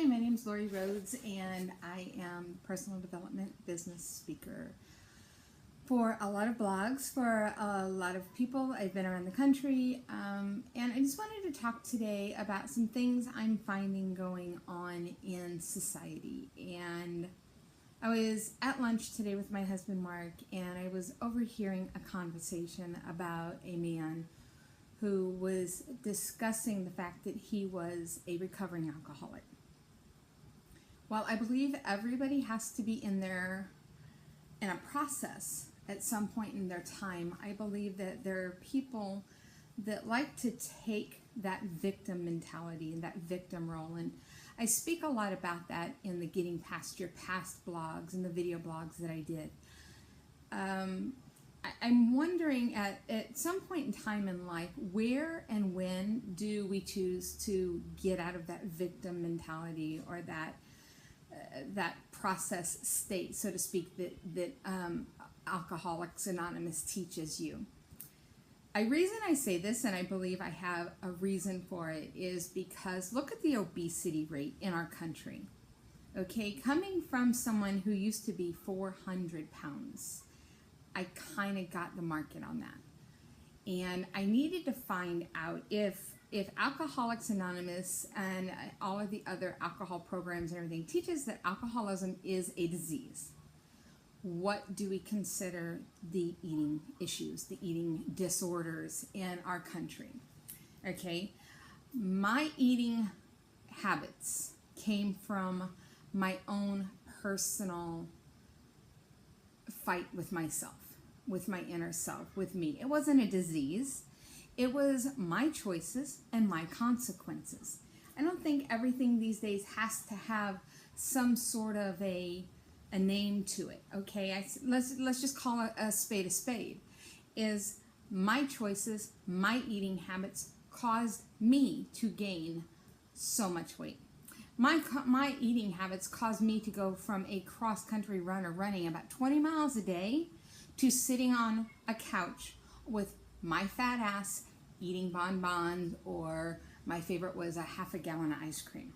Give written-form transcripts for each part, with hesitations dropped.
Hi, my name is Lori Rhodes, and I am personal development business speaker for a lot of blogs, for a lot of people. I've been around the country, and I just wanted to talk today about some things I'm finding going on in society. And I was at lunch today with my husband Mark, and I was overhearing a conversation about a man who was discussing the fact that he was a recovering alcoholic. While I believe everybody has to be in a process at some point in their time, I believe that there are people that like to take that victim mentality and that victim role. And I speak a lot about that in the Getting Past Your Past blogs and the video blogs that I did. I'm wondering at some point in time in life, where and when do we choose to get out of that victim mentality or that process state, so to speak, that Alcoholics Anonymous teaches you. The reason I say this, and I believe I have a reason for it, is because look at the obesity rate in our country. Okay, coming from someone who used to be 400 pounds, I kind of got the market on that. And I needed to find out if Alcoholics Anonymous and all of the other alcohol programs and everything teaches that alcoholism is a disease. What do we consider the eating issues, the eating disorders in our country? Okay, my eating habits came from my own personal fight with myself, with my inner self, with me. It wasn't a disease. It was my choices and my consequences. I don't think everything these days has to have some sort of a name to it. Okay, let's just call a spade. Is my choices, my eating habits caused me to gain so much weight. My eating habits caused me to go from a cross-country runner running about 20 miles a day to sitting on a couch with my fat ass eating bonbons, or my favorite was a half a gallon of ice cream.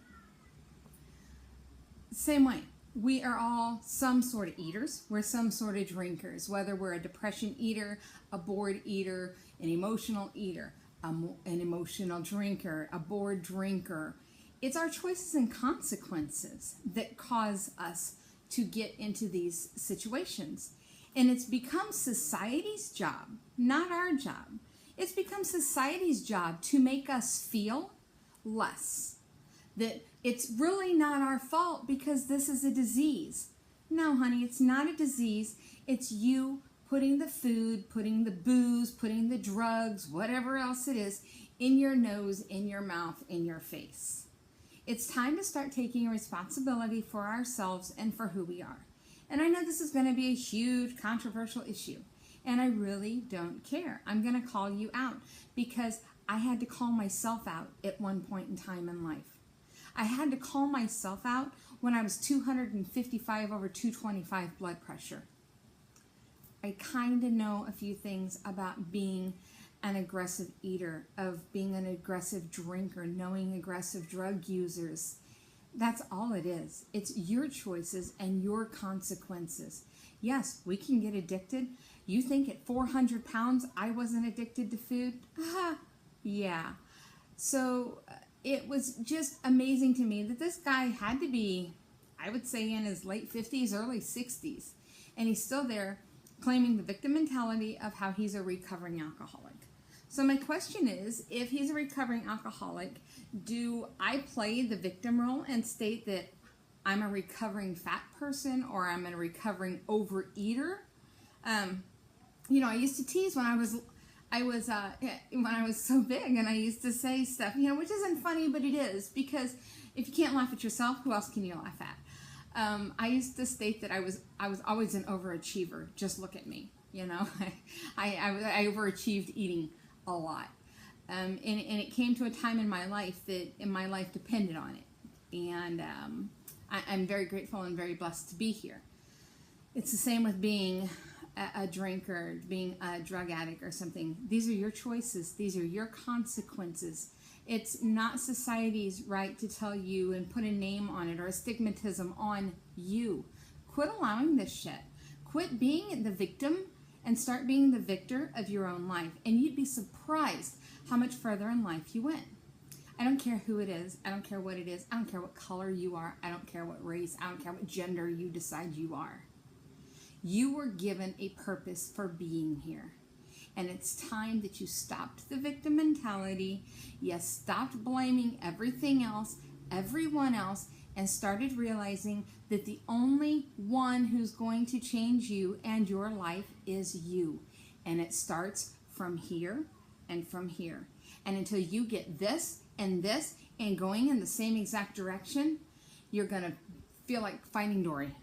Same way, we are all some sort of eaters. We're some sort of drinkers, whether we're a depression eater, a bored eater, an emotional eater, an emotional drinker, a bored drinker. It's our choices and consequences that cause us to get into these situations. And it's become society's job, not our job. It's become society's job to make us feel less. That it's really not our fault because this is a disease. No, honey, it's not a disease. It's you putting the food, putting the booze, putting the drugs, whatever else it is, in your nose, in your mouth, in your face. It's time to start taking responsibility for ourselves and for who we are. And I know this is going to be a huge controversial issue, and I really don't care. I'm going to call you out because I had to call myself out at one point in time in life. I had to call myself out when I was 255 over 225 blood pressure. I kind of know a few things about being an aggressive eater, of being an aggressive drinker, knowing aggressive drug users. That's all it is. It's your choices and your consequences. Yes, we can get addicted. You think at 400 pounds I wasn't addicted to food? Yeah. So it was just amazing to me that this guy had to be, I would say, in his late 50s, early 60s. And he's still there claiming the victim mentality of how he's a recovering alcoholic. So my question is, if he's a recovering alcoholic, do I play the victim role and state that I'm a recovering fat person or I'm a recovering overeater? I used to tease when I was so big, and I used to say stuff, which isn't funny, but it is, because if you can't laugh at yourself, who else can you laugh at? I used to state that I was always an overachiever. Just look at me, I overachieved eating a lot. And it came to a time in my life that my life depended on it. And I'm very grateful and very blessed to be here. It's the same with being a drinker, being a drug addict or something. These are your choices. These are your consequences. It's not society's right to tell you and put a name on it or a stigmatism on you. Quit allowing this shit. Quit being the victim and start being the victor of your own life. And you'd be surprised how much further in life you went. I don't care who it is. I don't care what it is. I don't care what color you are. I don't care what race. I don't care what gender you decide you are. You were given a purpose for being here. And it's time that you stopped the victim mentality. You stopped blaming everything else, everyone else, and started realizing that the only one who's going to change you and your life is you. And it starts from here and from here. And until you get this and going in the same exact direction, you're going to feel like Finding Dory.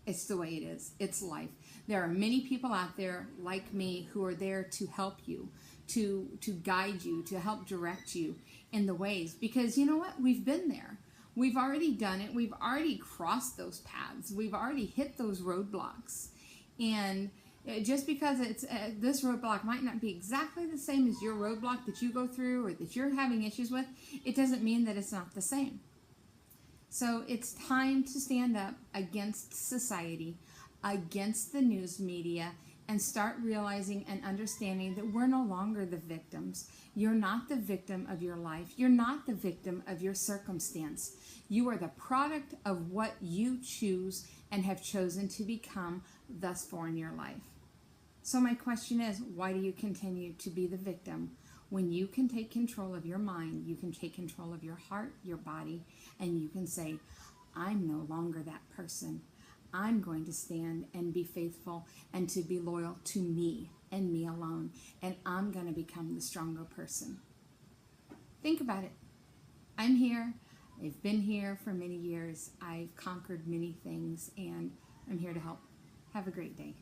It's the way it is. It's life. There are many people out there like me who are there to help you, to guide you, to help direct you in the ways. Because you know what? We've been there. We've already done it. We've already crossed those paths. We've already hit those roadblocks. And just because it's this roadblock might not be exactly the same as your roadblock that you go through or that you're having issues with, it doesn't mean that it's not the same. So it's time to stand up against society, against the news media, and start realizing and understanding that we're no longer the victims. You're not the victim of your life. You're not the victim of your circumstance. You are the product of what you choose and have chosen to become thus far in your life. So my question is, why do you continue to be the victim when you can take control of your mind, you can take control of your heart, your body, and you can say, I'm no longer that person. I'm going to stand and be faithful and to be loyal to me and me alone. And I'm going to become the stronger person. Think about it. I'm here. I've been here for many years. I've conquered many things, and I'm here to help. Have a great day.